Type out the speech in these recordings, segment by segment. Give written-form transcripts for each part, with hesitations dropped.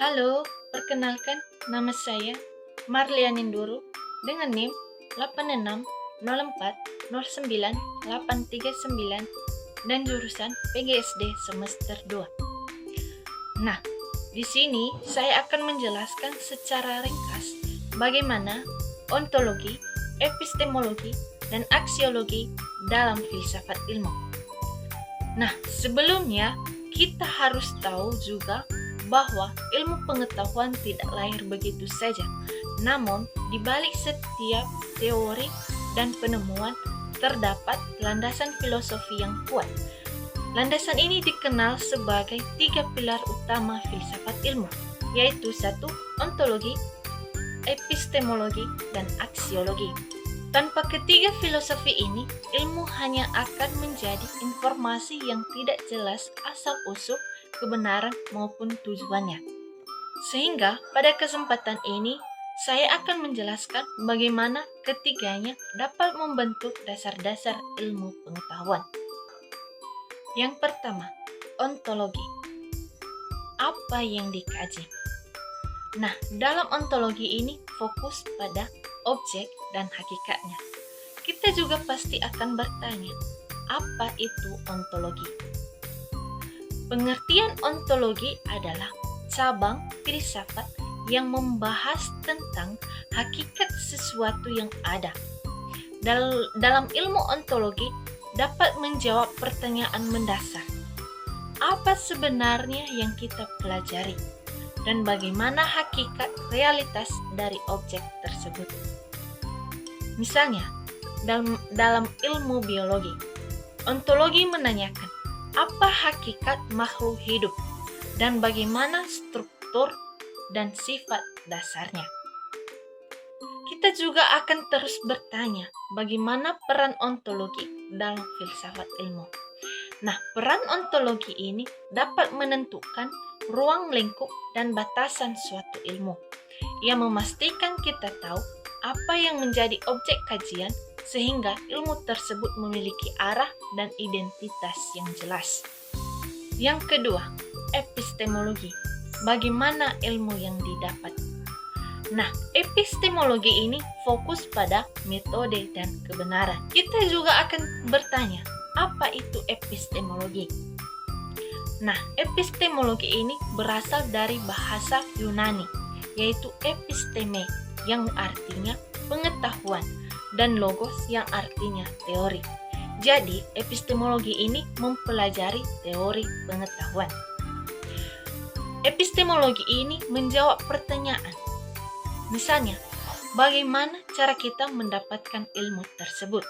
Halo, perkenalkan nama saya Marlian Induru dengan NIM 8604093839 dan jurusan PGSD semester 2. Nah, di sini saya akan menjelaskan secara ringkas bagaimana ontologi, epistemologi, dan aksiologi dalam filsafat ilmu. Nah, sebelumnya kita harus tahu juga bahwa ilmu pengetahuan tidak lahir begitu saja. Namun, di balik setiap teori dan penemuan terdapat landasan filosofi yang kuat. Landasan ini dikenal sebagai 3 pilar utama filsafat ilmu, yaitu 1. Ontologi, epistemologi, dan aksiologi. Tanpa ketiga filosofi ini, ilmu hanya akan menjadi informasi yang tidak jelas asal-usul kebenaran maupun tujuannya. Sehingga pada kesempatan ini, saya akan menjelaskan bagaimana ketiganya dapat membentuk dasar-dasar ilmu pengetahuan. Yang pertama, ontologi. Apa yang dikaji? Nah, dalam ontologi ini fokus pada objek dan hakikatnya. Kita juga pasti akan bertanya, apa itu ontologi? Pengertian ontologi adalah cabang filsafat yang membahas tentang hakikat sesuatu yang ada. Dalam ilmu ontologi dapat menjawab pertanyaan mendasar. Apa sebenarnya yang kita pelajari? Dan bagaimana hakikat realitas dari objek tersebut? Misalnya, dalam ilmu biologi, ontologi menanyakan apa hakikat makhluk hidup dan bagaimana struktur dan sifat dasarnya. Kita juga akan terus bertanya bagaimana peran ontologi dalam filsafat ilmu. Nah, peran ontologi ini dapat menentukan ruang lingkup dan batasan suatu ilmu, yang memastikan kita tahu apa yang menjadi objek kajian sehingga ilmu tersebut memiliki arah dan identitas yang jelas. Yang kedua, epistemologi. Bagaimana ilmu yang didapat? Nah, epistemologi ini fokus pada metode dan kebenaran. Kita juga akan bertanya, apa itu epistemologi? Nah, epistemologi ini berasal dari bahasa Yunani, yaitu episteme, yang artinya pengetahuan, dan logos yang artinya teori. Jadi, epistemologi ini mempelajari teori pengetahuan. Epistemologi ini menjawab pertanyaan. Misalnya, bagaimana cara kita mendapatkan ilmu tersebut?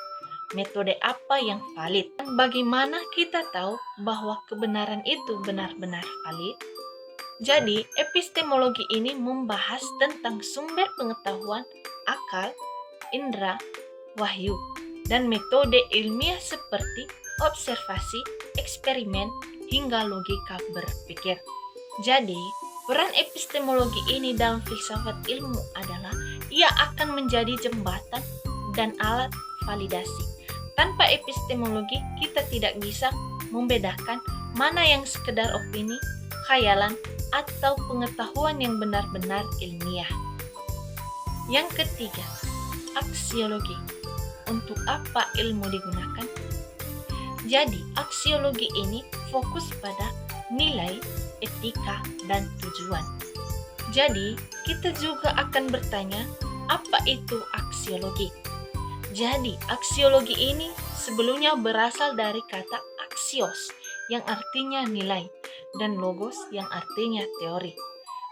Metode apa yang valid? Dan bagaimana kita tahu bahwa kebenaran itu benar-benar valid? Jadi, epistemologi ini membahas tentang sumber pengetahuan, akal, indera, wahyu, dan metode ilmiah seperti observasi, eksperimen, hingga logika berpikir. Jadi, peran epistemologi ini dalam filsafat ilmu adalah ia akan menjadi jembatan dan alat validasi. Tanpa epistemologi, kita tidak bisa membedakan mana yang sekedar opini, khayalan, atau pengetahuan yang benar-benar ilmiah. Yang ketiga, aksiologi. Untuk apa ilmu digunakan? Jadi, aksiologi ini fokus pada nilai, etika, dan tujuan. Jadi, kita juga akan bertanya, apa itu aksiologi? Jadi, aksiologi ini sebelumnya berasal dari kata aksios, yang artinya nilai, dan logos yang artinya teori.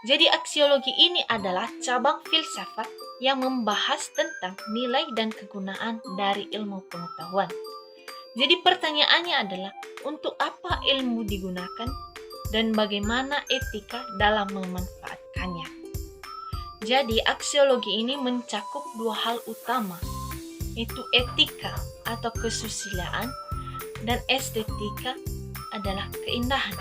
Jadi, aksiologi ini adalah cabang filsafat yang membahas tentang nilai dan kegunaan dari ilmu pengetahuan. Jadi, pertanyaannya adalah, untuk apa ilmu digunakan dan bagaimana etika dalam memanfaatkannya? Jadi, aksiologi ini mencakup 2 hal utama, yaitu etika atau kesusilaan dan estetika adalah keindahan.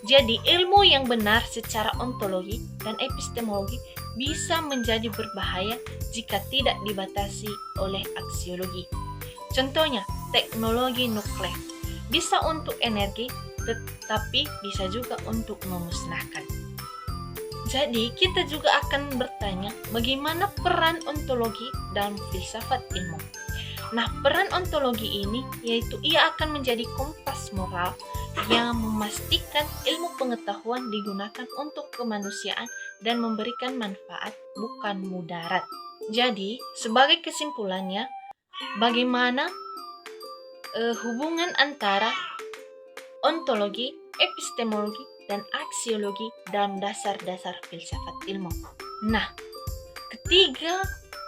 Jadi, ilmu yang benar secara ontologi dan epistemologi bisa menjadi berbahaya jika tidak dibatasi oleh aksiologi. Contohnya, teknologi nuklir bisa untuk energi, tetapi bisa juga untuk memusnahkan. Jadi, kita juga akan bertanya bagaimana peran ontologi dalam filsafat ilmu. Nah, peran ontologi ini yaitu ia akan menjadi kompas moral yang memastikan ilmu pengetahuan digunakan untuk kemanusiaan dan memberikan manfaat, bukan mudarat. Jadi, sebagai kesimpulannya, bagaimana hubungan antara ontologi, epistemologi, dan aksiologi dalam dasar-dasar filsafat ilmu. Nah, ketiga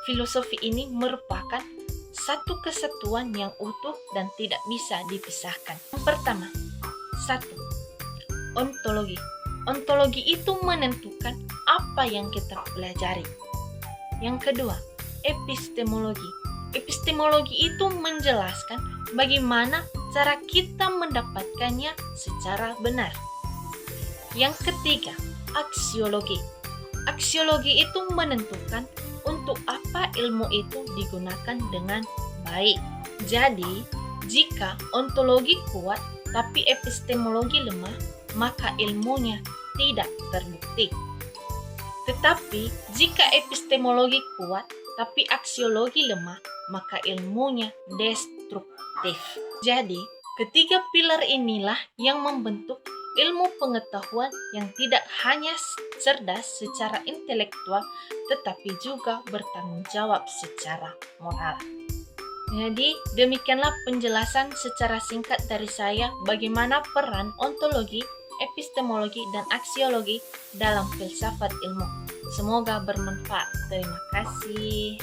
filosofi ini merupakan satu kesatuan yang utuh dan tidak bisa dipisahkan. Yang pertama, satu, ontologi. Ontologi itu menentukan apa yang kita pelajari. Yang kedua, epistemologi. Epistemologi itu menjelaskan bagaimana cara kita mendapatkannya secara benar. Yang ketiga, aksiologi. Aksiologi itu menentukan untuk apa ilmu itu digunakan dengan baik. Jadi, jika ontologi kuat tapi epistemologi lemah, maka ilmunya tidak terbukti. Tetapi, jika epistemologi kuat tapi aksiologi lemah, maka ilmunya destruktif. Jadi, ketiga pilar inilah yang membentuk ilmu pengetahuan yang tidak hanya cerdas secara intelektual, tetapi juga bertanggung jawab secara moral. Jadi, demikianlah penjelasan secara singkat dari saya bagaimana peran ontologi, epistemologi, dan aksiologi dalam filsafat ilmu. Semoga bermanfaat. Terima kasih.